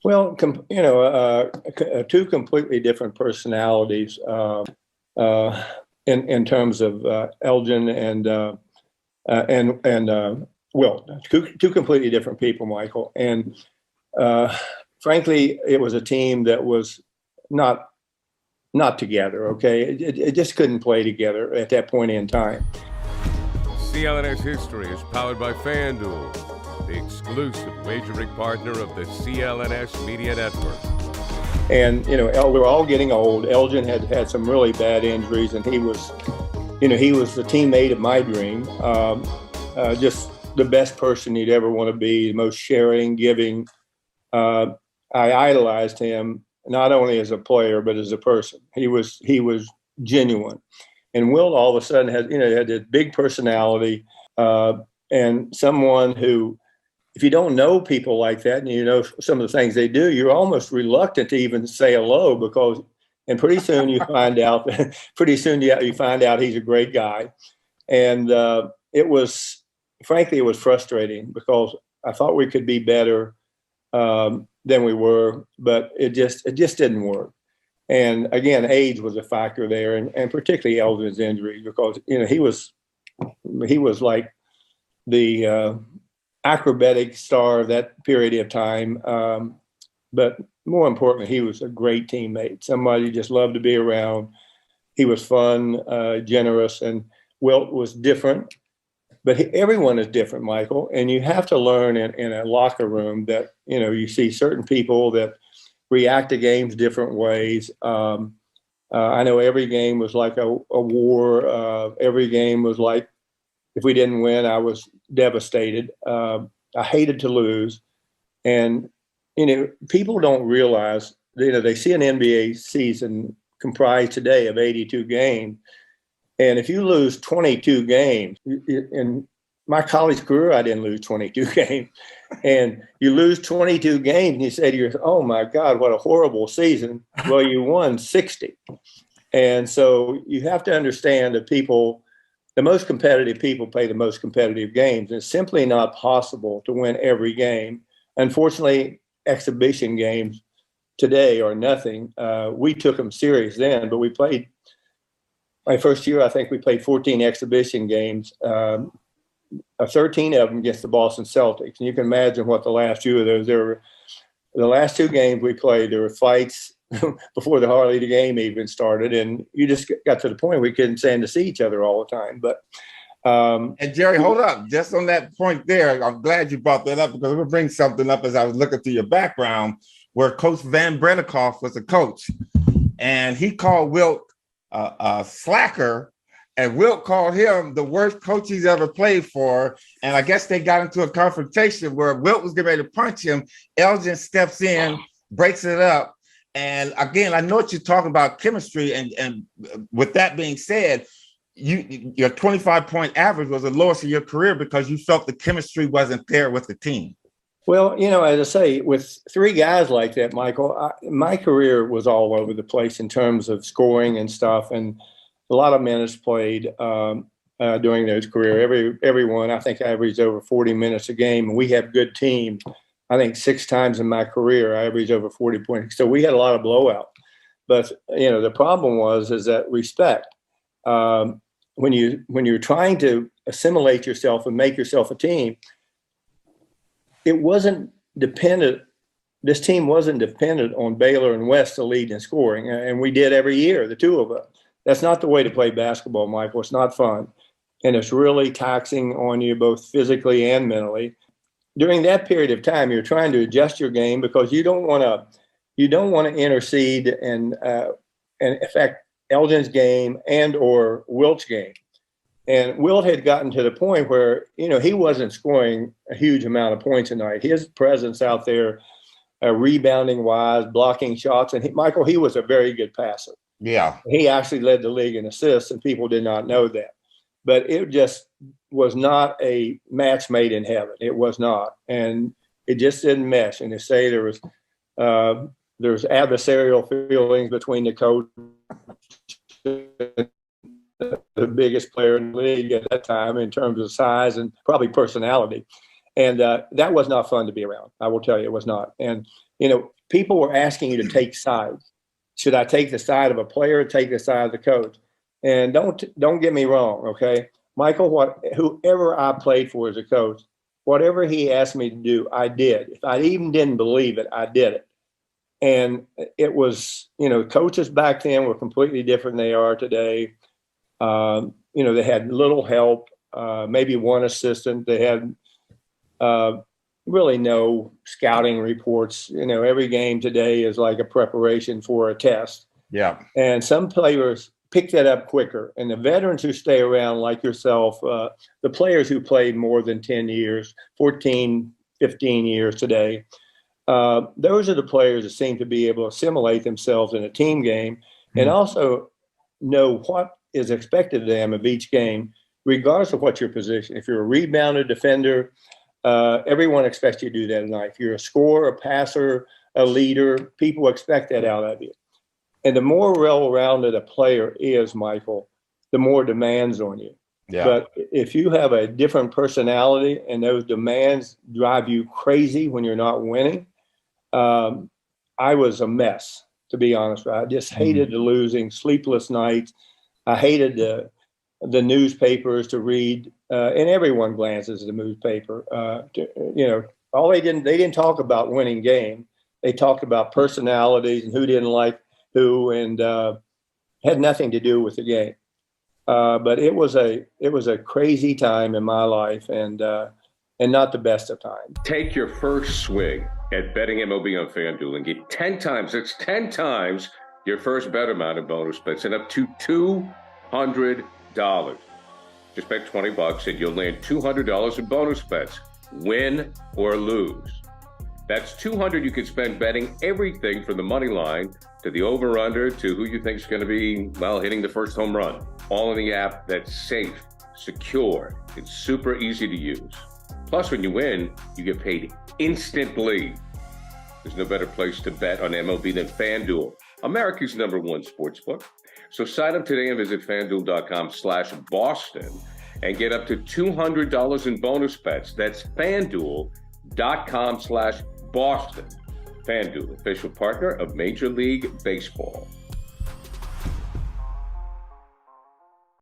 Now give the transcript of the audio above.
Well, two completely different personalities in terms of Elgin and Wilt. Two completely different people, Michael. And frankly, it was a team that was not together. Okay, it just couldn't play together at that point in time. CLNS History is powered by FanDuel, the exclusive wagering partner of the CLNS Media Network. And, we're all getting old. Elgin had some really bad injuries, and he was the teammate of my dream. Just the best person you'd ever want to be, the most sharing, giving. I idolized him, not only as a player, but as a person. He was genuine. And Will all of a sudden had this big personality, and someone who, if you don't know people like that and you know some of the things they do, you're almost reluctant to even say hello and pretty soon you find out you find out he's a great guy. And it was frustrating because I thought we could be better than we were, but it just didn't work. And again, age was a factor there, and particularly Elgin's injury, because he was like the acrobatic star of that period of time. But more importantly, he was a great teammate, somebody you just loved to be around. He was fun, generous, and Wilt was different. But everyone is different, Michael, and you have to learn in a locker room that you see certain people that react to games different ways. I know every game was like a war. Every game was like, if we didn't win, I was devastated. I hated to lose. And, people don't realize, they see an NBA season comprised today of 82 games. And if you lose 22 games, in my college career, I didn't lose 22 games. And you lose 22 games and you say to yourself, oh my God, what a horrible season. Well, you won 60. And so you have to understand that the most competitive people play the most competitive games. And it's simply not possible to win every game. Unfortunately, exhibition games today are nothing. We took them serious then, but we played, my first year, I think we played 14 exhibition games, 13 of them against the Boston Celtics. And you can imagine what the last few of those, the last two games we played, there were fights before the game even started. And you just got to the point we couldn't stand to see each other all the time. But and Jerry, hold up. Just on that point there, I'm glad you brought that up, because we'll bring something up as I was looking through your background, where Coach Van Brennekoff was a coach. And he called Wilt a slacker, and Wilt called him the worst coach he's ever played for. And I guess they got into a confrontation where Wilt was getting ready to punch him. Elgin steps in, breaks it up. And again, I know what you're talking about, chemistry. And with that being said, your 25-point average was the lowest of your career because you felt the chemistry wasn't there with the team. Well, as I say, with three guys like that, Michael, my career was all over the place in terms of scoring and stuff, and a lot of minutes played during those career. Everyone, I think, averaged over 40 minutes a game, and we have good teams. I think 6 times in my career, I averaged over 40 points. So we had a lot of blowout. But the problem is that respect. When you're trying to assimilate yourself and make yourself a team, it wasn't dependent. This team wasn't dependent on Baylor and West to lead in scoring, and we did every year, the two of us. That's not the way to play basketball, Michael. It's not fun, and it's really taxing on you both physically and mentally. During that period of time, you're trying to adjust your game because you don't want to intercede and affect Elgin's game and or Wilt's game. And Wilt had gotten to the point where, he wasn't scoring a huge amount of points a night. His presence out there, rebounding wise, blocking shots. And Michael, he was a very good passer. Yeah. He actually led the league in assists, and people did not know that. But it just was not a match made in heaven. It was not. And it just didn't mesh. And to say there's adversarial feelings between the coach, the biggest player in the league at that time in terms of size and probably personality. And that was not fun to be around. I will tell you, it was not. And, people were asking you to take sides. Should I take the side of a player or take the side of the coach? And don't get me wrong, okay? Michael, whoever I played for as a coach, whatever he asked me to do, I did. If I even didn't believe it, I did it. And it was, coaches back then were completely different than they are today. They had little help, maybe one assistant. They had really no scouting reports. Every game today is like a preparation for a test. Yeah. And some players pick that up quicker. And the veterans who stay around, like yourself, the players who played more than 10 years, 14, 15 years today, those are the players that seem to be able to assimilate themselves in a team game and also know what is expected of them of each game, regardless of what your position. If you're a rebounder, defender, everyone expects you to do that tonight. If you're a scorer, a passer, a leader, people expect that out of you. And the more well-rounded a player is, Michael, the more demands on you. Yeah. But if you have a different personality and those demands drive you crazy when you're not winning, I was a mess, to be honest. I just hated the losing, sleepless nights. I hated the newspapers to read, and everyone glances at the newspaper. They didn't talk about winning game. They talked about personalities and who didn't like who, and had nothing to do with the game. But it was a crazy time in my life, and not the best of times. Take your first swing at betting MLB on FanDuel and get 10 times. It's 10 times your first bet amount in bonus bets and up to $200. Just bet $20 and you'll land $200 in bonus bets, win or lose. That's $200 you can spend betting everything from the money line to the over-under to who you think is going to be, hitting the first home run. All in the app that's safe, secure, it's super easy to use. Plus, when you win, you get paid instantly. There's no better place to bet on MLB than FanDuel, America's #1 sportsbook. So sign up today and visit FanDuel.com/Boston and get up to $200 in bonus bets. That's FanDuel.com/Boston. FanDuel, official partner of Major League Baseball.